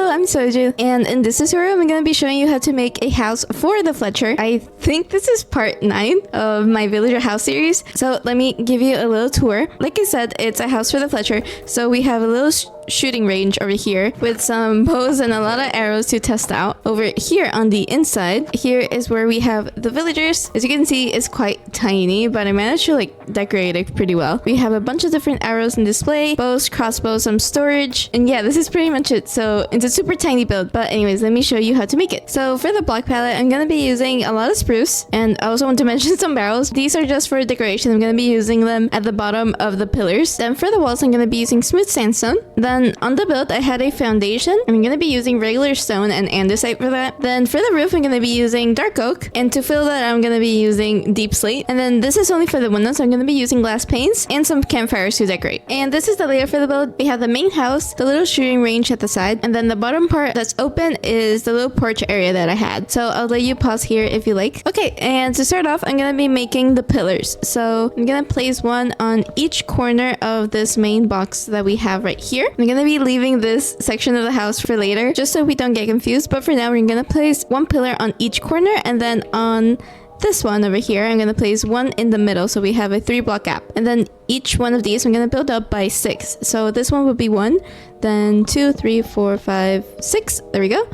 I'm Soju, and in this tutorial I'm going to be showing you how to make a house for the Fletcher. I think this is part 9 of my villager house series, so let me give you a little tour. Like I said, it's a house for the Fletcher, so we have a little shooting range over here with some bows and a lot of arrows to test out. Over here on the inside, here is where we have the villagers. As you can see, it's quite tiny, but I managed to decorate it pretty well. We have a bunch of different arrows in display, bows, crossbows, some storage, and yeah, this is pretty much it. So it's a super tiny build, but anyways, let me show you how to make it. So for the block palette, I'm gonna be using a lot of spruce, and I also want to mention some barrels. These are just for decoration. I'm gonna be using them at the bottom of the pillars. Then for the walls, I'm gonna be using smooth sandstone. Then on the build, I had a foundation. I'm gonna be using regular stone and andesite for that. Then for the roof, I'm gonna be using dark oak, and to fill that, I'm gonna be using deep slate. And then this is only for the windows, so I'm gonna be using glass panes and some campfires to decorate. And this is the layout for the build. We have the main house, the little shooting range at the side, and then the bottom part that's open is the little porch area that I had. So I'll let you pause here if you like. Okay, and to start off, I'm gonna be making the pillars. So I'm gonna place one on each corner of this main box that we have right here. I'm gonna be leaving this section of the house for later, just so we don't get confused. But for now, we're gonna place one pillar on each corner, and then on this one over here, I'm gonna place one in the middle, so we have a 3-block gap. And then each one of these, I'm gonna build up by 6. So this one would be 1, then 2, 3, 4, 5, 6. There we go.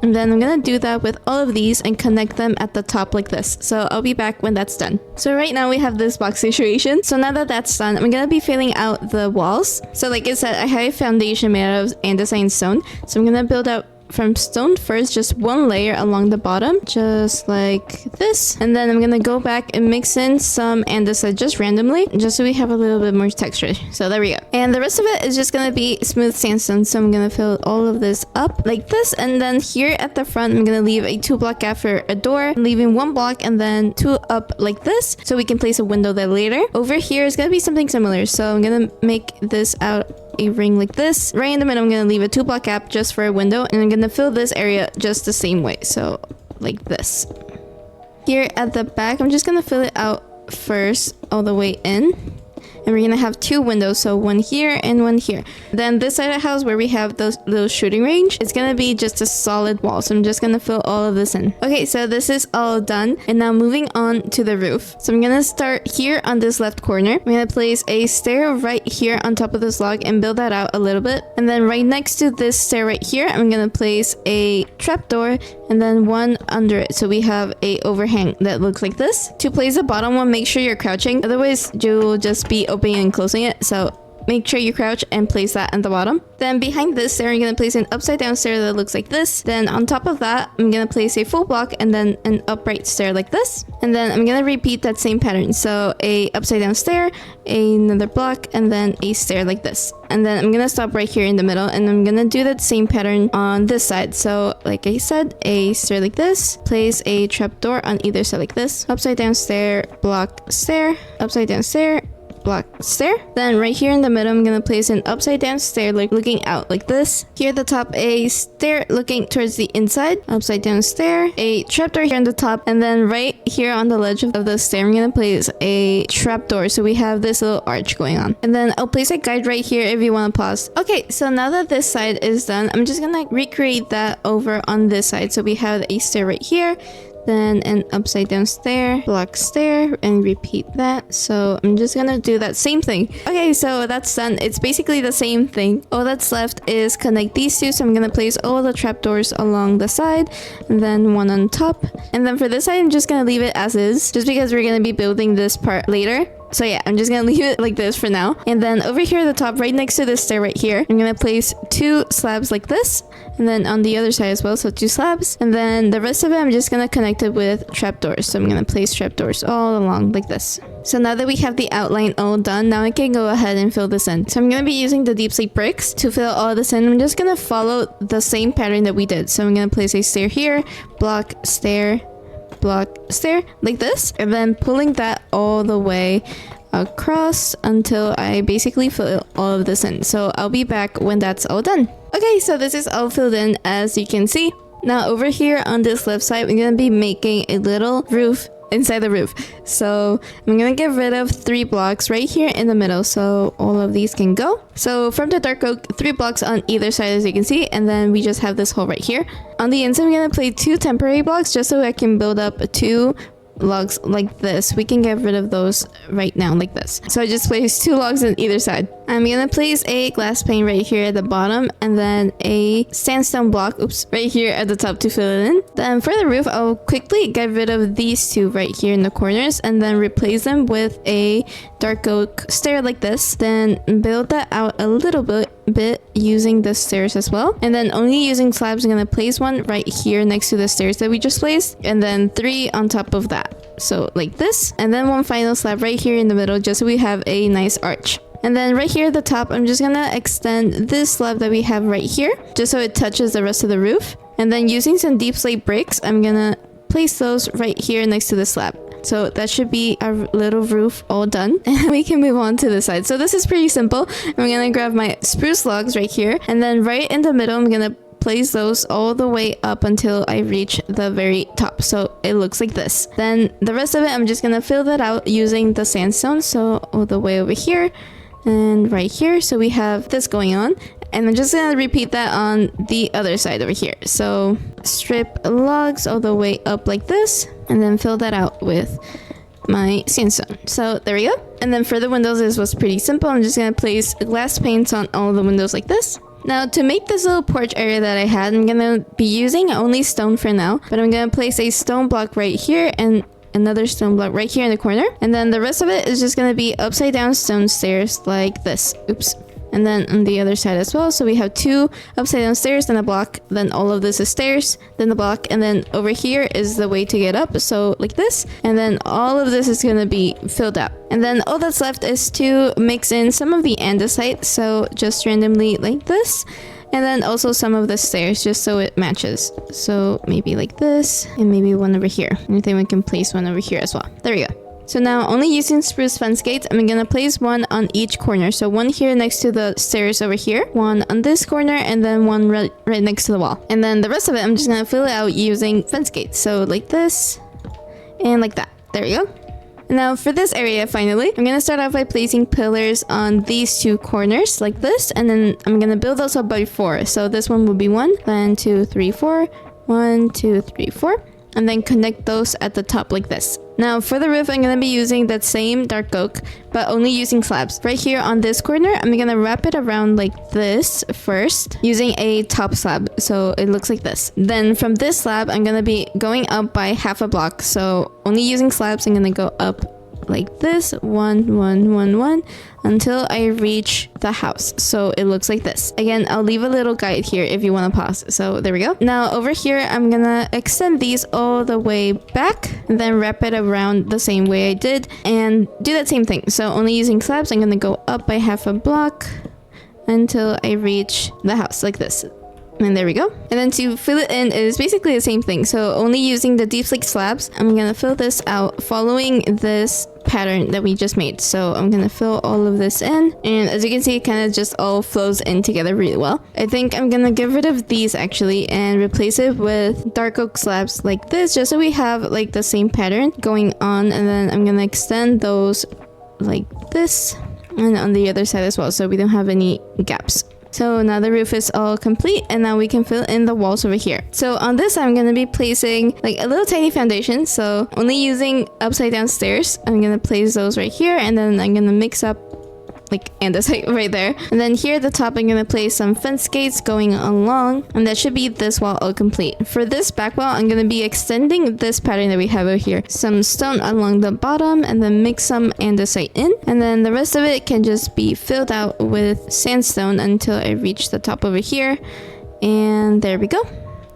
And then I'm gonna do that with all of these and connect them at the top like this. So I'll be back when that's done. So right now we have this box situation. So now that that's done, I'm gonna be filling out the walls. So like I said, I have a foundation made out of andesite stone. So I'm gonna build out from stone first, just one layer along the bottom, just like this. And then I'm gonna go back and mix in some andesite just randomly, just so we have a little bit more texture. So there we go. And the rest of it is just gonna be smooth sandstone. So I'm gonna fill all of this up like this. And then here at the front, I'm gonna leave a 2-block gap for a door, leaving 1 block and then 2 up like this, so we can place a window there later. Over here is gonna be something similar. So I'm gonna make this out a ring like this. Right in the middle, I'm gonna leave a 2-block gap just for a window, and I'm gonna fill this area just the same way, so like this. Here at the back, I'm just gonna fill it out first all the way in, and we're gonna have 2 windows, so one here and one here. Then this side of the house where we have those little shooting range, it's gonna be just a solid wall, so I'm just gonna fill all of this in. Okay, so this is all done, and now moving on to the roof. So I'm gonna start here on this left corner. I'm gonna place a stair right here on top of this log and build that out a little bit. And then right next to this stair right here, I'm gonna place a trapdoor and then one under it, so we have a overhang that looks like this. To place the bottom one, make sure you're crouching, otherwise you'll just be opening and closing it. So make sure you crouch and place that at the bottom. Then behind this stair, I'm gonna place an upside down stair that looks like this. Then on top of that, I'm gonna place a full block and then an upright stair like this. And then I'm gonna repeat that same pattern. So a upside down stair, another block, and then a stair like this. And then I'm gonna stop right here in the middle, and I'm gonna do that same pattern on this side. So like I said, a stair like this, place a trapdoor on either side like this, upside down stair, block, stair, upside down stair, block, stair. Then right here in the middle, I'm gonna place an upside down stair looking out like this. Here at the top, a stair looking towards the inside, upside down stair, a trapdoor here on the top, and then right here on the ledge of the stair, I'm gonna place a trapdoor, so we have this little arch going on. And then I'll place a guide right here if you want to pause. Okay, so now that this side is done, I'm just gonna recreate that over on this side. So we have a stair right here, then an upside down stair, block, stair, and repeat that. So I'm just gonna do that same thing. Okay, so that's done. It's basically the same thing. All that's left is connect these two. So I'm gonna place all the trapdoors along the side, and then one on top. And then for this side, I'm just gonna leave it as is, just because we're gonna be building this part later. So yeah, I'm just gonna leave it like this for now. And then over here at the top, right next to this stair right here, I'm gonna place 2 slabs like this, and then on the other side as well, so 2 slabs. And then the rest of it, I'm just gonna connect it with trapdoors. So I'm gonna place trapdoors all along like this. So now that we have the outline all done, now I can go ahead and fill this in. So I'm gonna be using the Deepslate Bricks to fill all this in. I'm just gonna follow the same pattern that we did. So I'm gonna place a stair here, block, stair, block, stair like this, and then pulling that all the way across until I basically fill all of this in. So I'll be back when that's all done. Okay, so this is all filled in, as you can see. Now over here on this left side, we're gonna be making a little roof inside the roof. So I'm gonna get rid of 3 blocks right here in the middle, so all of these can go. So from the dark oak, 3 blocks on either side, as you can see, and then we just have this hole right here. On the inside, I'm gonna place 2 temporary blocks just so I can build up 2 logs like this. We can get rid of those right now like this. So I just placed 2 logs on either side. I'm gonna place a glass pane right here at the bottom, and then a sandstone block, right here at the top to fill it in. Then for the roof, I'll quickly get rid of these 2 right here in the corners and then replace them with a dark oak stair like this. Then build that out a little bit using the stairs as well. And then only using slabs, I'm gonna place 1 right here next to the stairs that we just placed, and then 3 on top of that. So like this, and then 1 final slab right here in the middle just so we have a nice arch. And then right here at the top, I'm just gonna extend this slab that we have right here just so it touches the rest of the roof. And then using some Deepslate bricks, I'm gonna place those right here next to the slab. So that should be our little roof all done, and we can move on to the side. So this is pretty simple. I'm gonna grab my spruce logs right here, and then right in the middle, I'm gonna place those all the way up until I reach the very top, so it looks like this. Then the rest of it, I'm just gonna fill that out using the sandstone, so all the way over here and right here. So we have this going on, and I'm just gonna repeat that on the other side over here. So strip logs all the way up like this, and then fill that out with my sandstone. So there we go. And then for the windows, this was pretty simple. I'm just gonna place glass panes on all the windows like this. Now to make this little porch area that I had, I'm gonna be using only stone for now, but I'm gonna place a stone block right here and another stone block right here in the corner, and then the rest of it is just gonna be upside down stone stairs like this. And then on the other side as well, so we have 2 upside down stairs, then a block, then all of this is stairs, then the block, and then over here is the way to get up, so like this, and then all of this is gonna be filled out. And then all that's left is to mix in some of the andesite, so just randomly like this, and then also some of the stairs just so it matches. So maybe like this, and maybe 1 over here. And then we can place 1 over here as well. There we go. So now only using spruce fence gates, I'm gonna place 1 on each corner. So 1 here next to the stairs over here, 1 on this corner, and then 1 right next to the wall. And then the rest of it, I'm just gonna fill it out using fence gates. So like this, and like that. There we go. Now for this area, finally, I'm gonna start off by placing pillars on these 2 corners like this, and then I'm gonna build those up by 4. So this one will be 1, then 2, 3, 4, 1, 2, 3, 4, and then connect those at the top like this. Now for the roof, I'm gonna be using that same dark oak, but only using slabs. Right here on this corner, I'm gonna wrap it around like this first, using a top slab, so it looks like this. Then from this slab, I'm gonna be going up by half a block, so only using slabs, I'm gonna go up like this, 1, 1, 1, 1, until I reach the house. So it looks like this. Again, I'll leave a little guide here if you want to pause. So there we go. Now over here, I'm gonna extend these all the way back and then wrap it around the same way I did and do that same thing. So only using slabs, I'm gonna go up by half a block until I reach the house like this. And there we go. And then to fill it in, it is basically the same thing. So only using the Deepslate slabs, I'm gonna fill this out following this pattern that we just made. So I'm gonna fill all of this in, and as you can see, it kind of just all flows in together really well. I think I'm gonna get rid of these actually and replace it with dark oak slabs like this, just so we have like the same pattern going on. And then I'm gonna extend those like this and on the other side as well, so we don't have any gaps. So now the roof is all complete, and now we can fill in the walls over here. So on this, I'm going to be placing like a little tiny foundation. So only using upside down stairs, I'm going to place those right here, and then I'm going to mix up like andesite right there. And then here at the top, I'm going to place some fence gates going along, and that should be this wall all complete. For this back wall, I'm going to be extending this pattern that we have over here. Some stone along the bottom, and then mix some andesite in. And then the rest of it can just be filled out with sandstone until I reach the top over here. And there we go.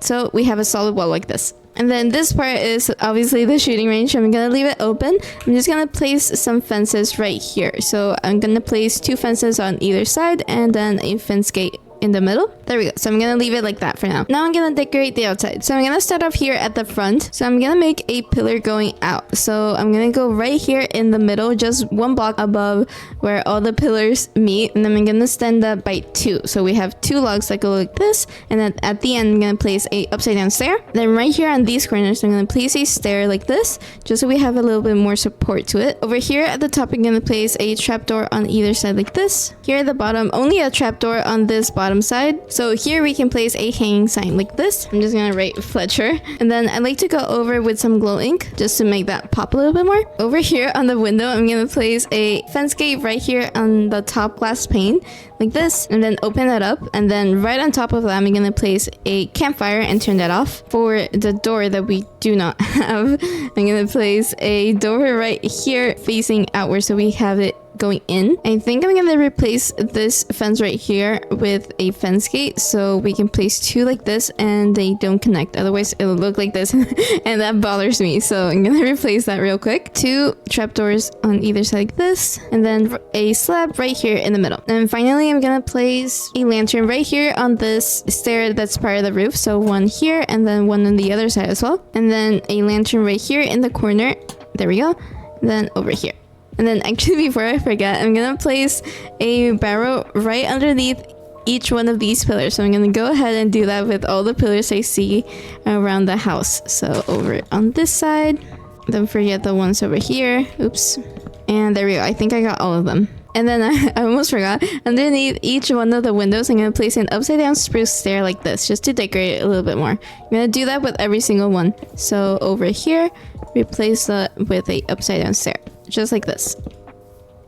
So we have a solid wall like this. And then this part is obviously the shooting range. I'm gonna leave it open. I'm just gonna place some fences right here. So I'm gonna place 2 fences on either side and then a fence gate in the middle. There we go. So I'm gonna leave it like that for now. Now I'm gonna decorate the outside. So I'm gonna start off here at the front. So I'm gonna make a pillar going out. So I'm gonna go right here in the middle, just one block above where all the pillars meet, and then I'm gonna stand that by 2. So we have 2 logs that go like this, and then at the end I'm gonna place a upside down stair. Then right here on these corners I'm gonna place a stair like this, just so we have a little bit more support to it. Over here at the top I'm gonna place a trapdoor on either side like this. Here at the bottom, only a trapdoor on this bottom side. So here we can place a hanging sign like this. I'm just gonna write Fletcher, and then I like to go over with some glow ink just to make that pop a little bit more. Over here on the window I'm gonna place a fence gate right here on the top glass pane like this, and then open that up, and then right on top of that I'm gonna place a campfire and turn that off. For the door that we do not have, I'm gonna place a door right here facing outward so we have it going in. I think I'm gonna replace this fence right here with a fence gate so we can place 2 like this and they don't connect, otherwise it'll look like this and that bothers me. So I'm gonna replace that real quick. 2 trapdoors on either side like this, and then a slab right here in the middle. And finally I'm gonna place a lantern right here on this stair that's part of the roof, so 1 here and then 1 on the other side as well, and then a lantern right here in the corner. There we go. Then over here. And then actually, before I forget, I'm gonna place a barrel right underneath each one of these pillars. So I'm gonna go ahead and do that with all the pillars I see around the house. So over on this side, don't forget the ones over here. Oops. And there we go. I think I got all of them. And then I almost forgot, underneath each one of the windows I'm gonna place an upside down spruce stair like this, just to decorate it a little bit more. I'm gonna do that with every single one. So over here, replace that with a upside down stair, just like this.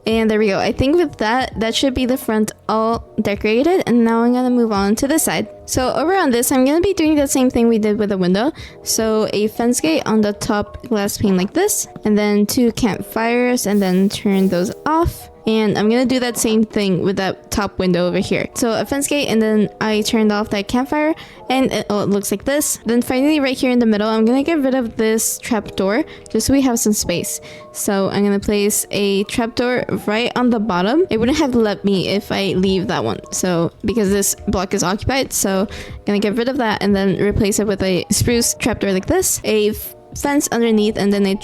And there we go. I think with that should be the front all decorated. And now I'm gonna move on to this side. So over on this, I'm gonna be doing the same thing we did with the window. So a fence gate on the top glass pane like this, and then 2 campfires, and then turn those off. And I'm gonna do that same thing with that top window over here. So a fence gate, and then I turned off that campfire, and it looks like this. Then finally right here in the middle, I'm gonna get rid of this trapdoor just so we have some space. So I'm gonna place a trapdoor right on the bottom. It wouldn't have let me if I leave that one, so because this block is occupied. So I'm gonna get rid of that and then replace it with a spruce trapdoor like this, a fence underneath, and then a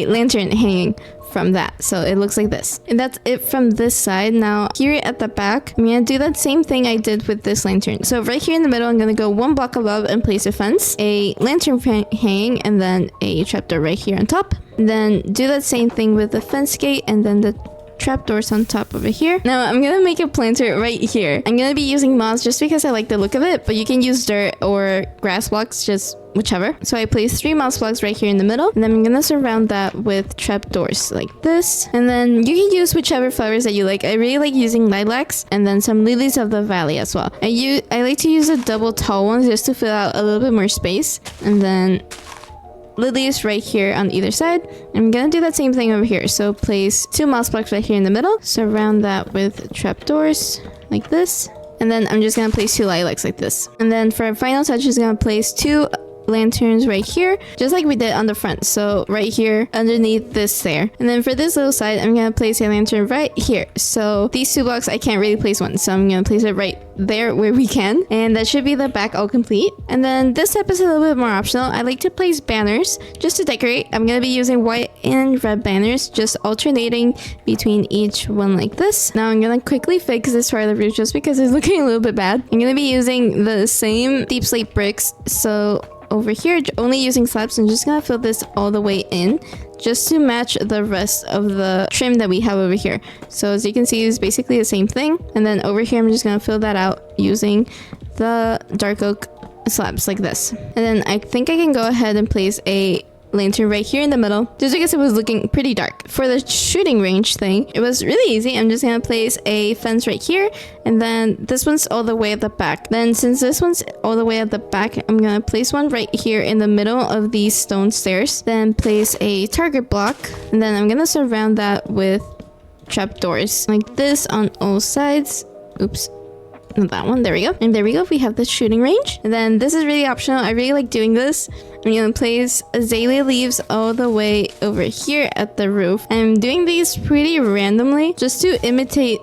lantern hanging from that, so it looks like this. And that's it from this side. Now here at the back, I'm gonna do that same thing I did with this lantern. So right here in the middle, I'm gonna go 1 block above and place a fence, a lantern hanging, and then a trapdoor right here on top. And then do that same thing with the fence gate, and then the trapdoors on top over here. Now I'm gonna make a planter right here. I'm gonna be using moss just because I like the look of it, but you can use dirt or grass blocks, just whichever. So I placed 3 moss blocks right here in the middle, and then I'm gonna surround that with trapdoors like this. And then you can use whichever flowers that you like. I really like using lilacs, and then some lilies of the valley as well. I like to use the double tall ones just to fill out a little bit more space, and then lilies right here on either side. I'm gonna do that same thing over here. So place 2 moss blocks right here in the middle, surround that with trapdoors like this, and then I'm just gonna place 2 lilacs like this. And then for our final touch, I'm gonna place 2 lanterns right here, just like we did on the front. So right here underneath this there. And then for this little side, I'm gonna place a lantern right here. So these 2 blocks, I can't really place one, so I'm gonna place it right there where we can, and that should be the back all complete. And then this step is a little bit more optional. I like to place banners just to decorate. I'm gonna be using white and red banners, just alternating between each one like this. Now I'm gonna quickly fix this part of the roof just because it's looking a little bit bad. I'm gonna be using the same Deepslate bricks, so over here only using slabs. I'm just gonna fill this all the way in just to match the rest of the trim that we have over here. So as you can see, it's basically the same thing. And then over here, I'm just gonna fill that out using the dark oak slabs like this. And then I think I can go ahead and place a lantern right here in the middle, just because it was looking pretty dark. For the shooting range thing, it was really easy. I'm just gonna place a fence right here, and then this one's all the way at the back. Then since this one's all the way at the back, I'm gonna place one right here in the middle of these stone stairs, then place a target block, and then I'm gonna surround that with trapdoors like this on all sides. Oops. not that one. There we go. And there we go. We have the shooting range. And then this is really optional. I really like doing this. I'm gonna place azalea leaves all the way over here at the roof. I'm doing these pretty randomly just to imitate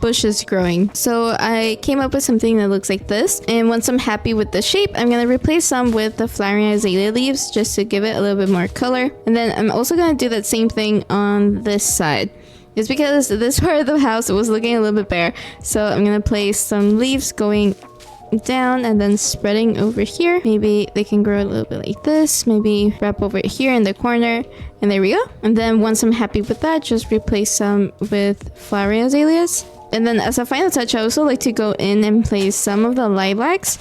bushes growing. So I came up with something that looks like this. And once I'm happy with the shape, I'm gonna replace some with the flowering azalea leaves just to give it a little bit more color. And then I'm also gonna do that same thing on this side. It's because this part of the house was looking a little bit bare. So I'm gonna place some leaves going down and then spreading over here. Maybe they can grow a little bit like this. Maybe wrap over here in the corner. And there we go. And then once I'm happy with that, just replace some with flowering azaleas. And then as a final touch, I also like to go in and place some of the lilacs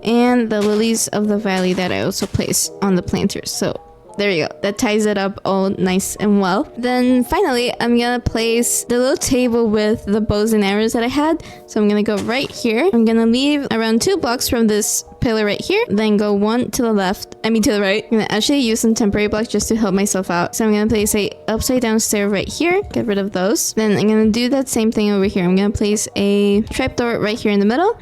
and the lilies of the valley that I also place on the planters. So there you go. That ties it up all nice and well. Then finally, I'm gonna place the little table with the bows and arrows that I had. So I'm gonna go right here. I'm gonna leave around 2 blocks from this pillar right here. Then go 1 to the left. I mean to the right. I'm gonna actually use some temporary blocks just to help myself out. So I'm gonna place a upside down stair right here. Get rid of those. Then I'm gonna do that same thing over here. I'm gonna place a trapdoor right here in the middle.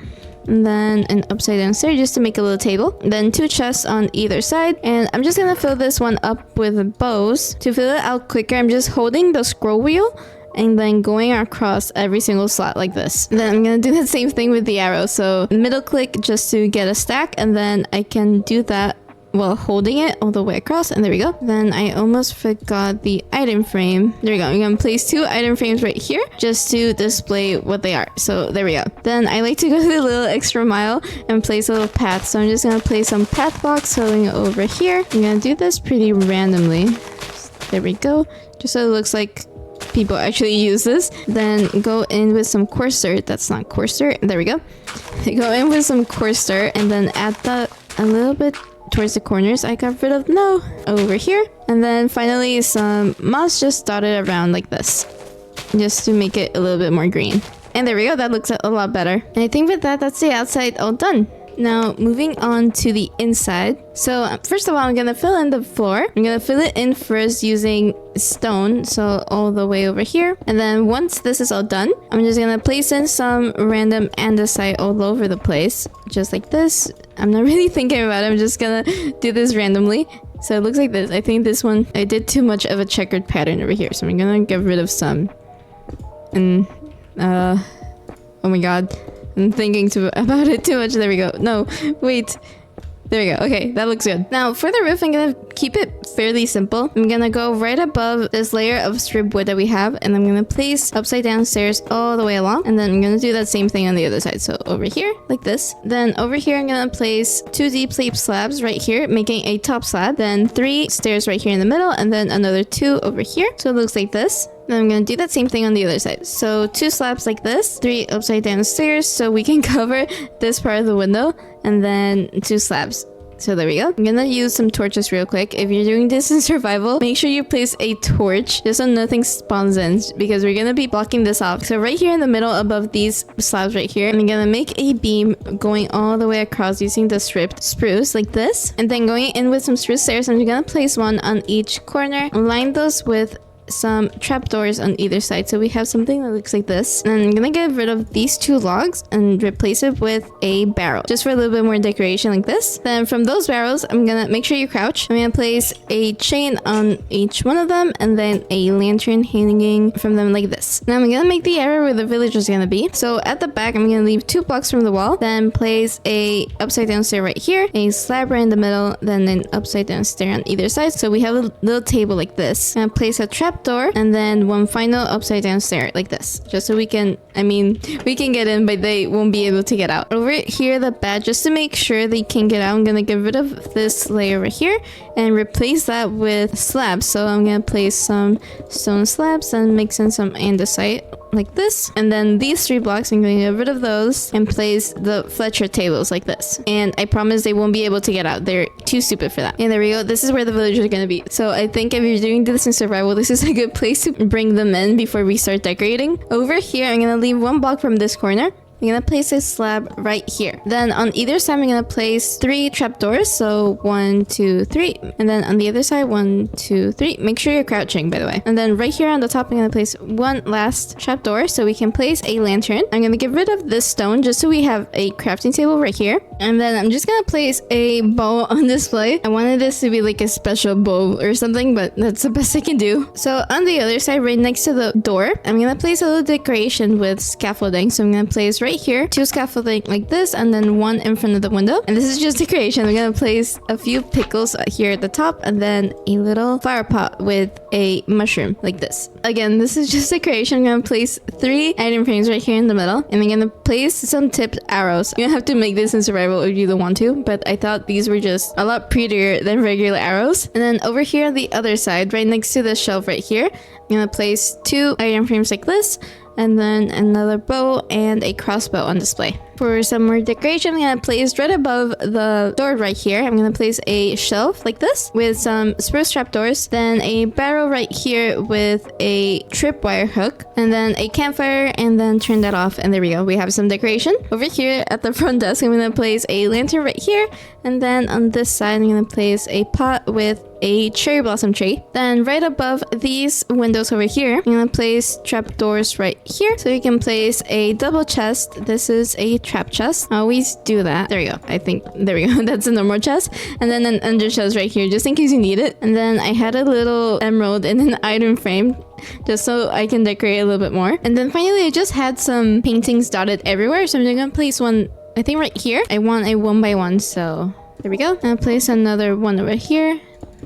And then an upside down stair just to make a little table. Then 2 chests on either side. And I'm just gonna fill this one up with bows. To fill it out quicker, I'm just holding the scroll wheel and then going across every single slot like this. Then I'm gonna do the same thing with the arrow. So middle click just to get a stack, and then I can do that while holding it all the way across, and there we go. Then I almost forgot the item frame. There we go. I'm gonna place 2 item frames right here just to display what they are. So there we go. Then I like to go the little extra mile and place a little path. So I'm just gonna place some path blocks going over here. I'm gonna do this pretty randomly. There we go. Just so it looks like people actually use this. Then go in with some coarse dirt. That's not coarse dirt. There we go. Go in with some coarse dirt and then add that a little bit towards the corners. I got rid of over here. And then finally some moss just dotted around like this, just to make it a little bit more green. And there we go. That looks a lot better. And I think with that, that's the outside all done. Now moving on to the inside. So first of all, I'm gonna fill in the floor. I'm gonna fill it in first using stone, so all the way over here. And then once this is all done, I'm just gonna place in some random andesite all over the place, just like this. I'm not really thinking about it. I'm just gonna do this randomly. So it looks like this. I think this one, I did too much of a checkered pattern over here, so I'm gonna get rid of some. And oh my god, I'm thinking about it too much. There we go. No, wait. There we go. Okay, that looks good. Now for the roof, I'm gonna keep it fairly simple. I'm gonna go right above this layer of strip wood that we have, and I'm gonna place upside down stairs all the way along. And then I'm gonna do that same thing on the other side. So over here, like this. Then over here, I'm gonna place 2 Deepslate slabs right here, making a top slab. Then 3 stairs right here in the middle, and then another 2 over here. So it looks like this. Then I'm gonna do that same thing on the other side. So 2 slabs like this, 3 upside down stairs so we can cover this part of the window, and then 2 slabs. So there we go. I'm gonna use some torches real quick. If you're doing this in survival, make sure you place a torch just so nothing spawns in, because we're gonna be blocking this off. So right here in the middle above these slabs right here, I'm gonna make a beam going all the way across using the stripped spruce like this. And then going in with some spruce stairs, I'm gonna place one on each corner, line those with some trapdoors on either side, so we have something that looks like this. And I'm gonna get rid of these 2 logs and replace it with a barrel just for a little bit more decoration like this. Then from those barrels, I'm gonna make sure you crouch. I'm gonna place a chain on each one of them, and then a lantern hanging from them like this. Now I'm gonna make the area where the village is gonna be. So at the back, I'm gonna leave 2 blocks from the wall, then place a upside down stair right here, a slab right in the middle, then an upside down stair on either side. So we have a little table like this. I'm gonna place a trap door, and then one final upside down stair like this, just so we can get in, but they won't be able to get out. Over here the back, just to make sure they can get out, I'm gonna get rid of this layer right here and replace that with slabs. So I'm gonna place some stone slabs and mix in some andesite like this. And then these 3 blocks, I'm going to get rid of those and place the Fletcher tables like this. And I promise they won't be able to get out. They're too stupid for that. And there we go. This is where the villagers are going to be. So I think if you're doing this in survival, this is a good place to bring them in before we start decorating. Over here, I'm going to leave 1 block from this corner. I'm gonna place a slab right here. Then on either side, I'm gonna place 3 trapdoors. So 1, 2, 3. And then on the other side, 1, 2, 3. Make sure you're crouching, by the way. And then right here on the top, I'm gonna place one last trapdoor so we can place a lantern. I'm gonna get rid of this stone just so we have a crafting table right here. And then I'm just gonna place a bow on display. I wanted this to be like a special bow or something, but that's the best I can do. So on the other side, right next to the door, I'm gonna place a little decoration with scaffolding. So I'm gonna place right here 2 scaffolding like this, and then 1 in front of the window. And this is just decoration. I'm gonna place a few pickles here at the top, and then a little flower pot with a mushroom like this. Again, this is just decoration. I'm gonna place 3 item frames right here in the middle, and I'm gonna place some tipped arrows. You don't have to make this in survival if you don't want to, but I thought these were just a lot prettier than regular arrows. And then over here on the other side, right next to the shelf right here, I'm gonna place 2 item frames like this, and then another bow and a crossbow on display. For some more decoration, I'm gonna place right above the door right here, I'm gonna place a shelf like this with some spruce trapdoors, then a barrel right here with a tripwire hook, and then a campfire, and then turn that off, and there we go. We have some decoration. Over here at the front desk, I'm gonna place a lantern right here, and then on this side, I'm gonna place a pot with a cherry blossom tree. Then right above these windows over here, I'm gonna place trapdoors right here. So you can place a double chest. This is a trap chest. I always do that. There we go. I think, there we go. That's a normal chest. And then an under chest right here, just in case you need it. And then I had a little emerald in an item frame, just so I can decorate a little bit more. And then finally, I just had some paintings dotted everywhere. So I'm just gonna place one, I think right here. I want a 1x1, so there we go. I'll place another one over here.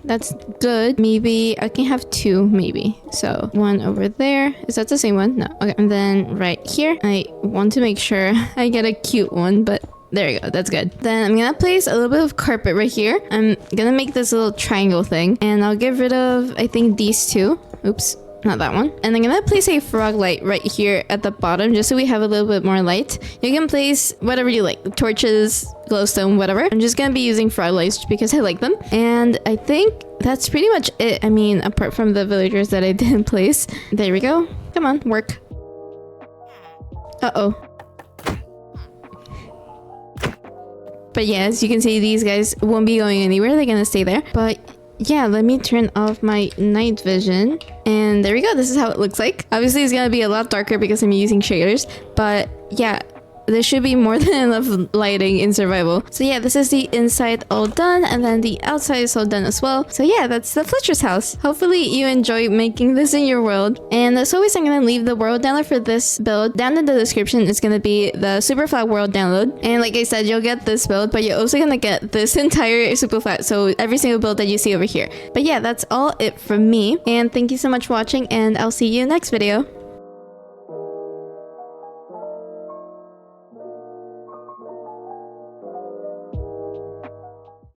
That's good. Maybe I can have 2, maybe. So 1 over there. Is that the same one? No. Okay. And then right here, I want to make sure I get a cute one, but there you go. That's good. Then I'm gonna place a little bit of carpet right here. I'm gonna make this little triangle thing, and I'll get rid of, I think, these 2. Oops. Not that one. And I'm gonna place a frog light right here at the bottom, just so we have a little bit more light. You can place whatever you like, torches, glowstone, whatever. I'm just gonna be using frog lights because I like them. And I think that's pretty much it. I mean, apart from the villagers that I didn't place. There we go. Come on, work. Uh-oh. But yeah, as you can see, these guys won't be going anywhere. They're gonna stay there. But yeah, let me turn off my night vision. And there we go. This is how it looks like. Obviously, it's gonna be a lot darker because I'm using shaders. But yeah, there should be more than enough lighting in survival. So yeah, this is the inside all done, and then the outside is all done as well. So yeah, that's the Fletcher's house. Hopefully you enjoy making this in your world. And as always, I'm gonna leave the world download for this build down in the description. It's gonna be the super flat world download. And like I said, you'll get this build, but you're also gonna get this entire super flat. So every single build that you see over here. But yeah, that's all it from me. And thank you so much for watching, and I'll see you next video.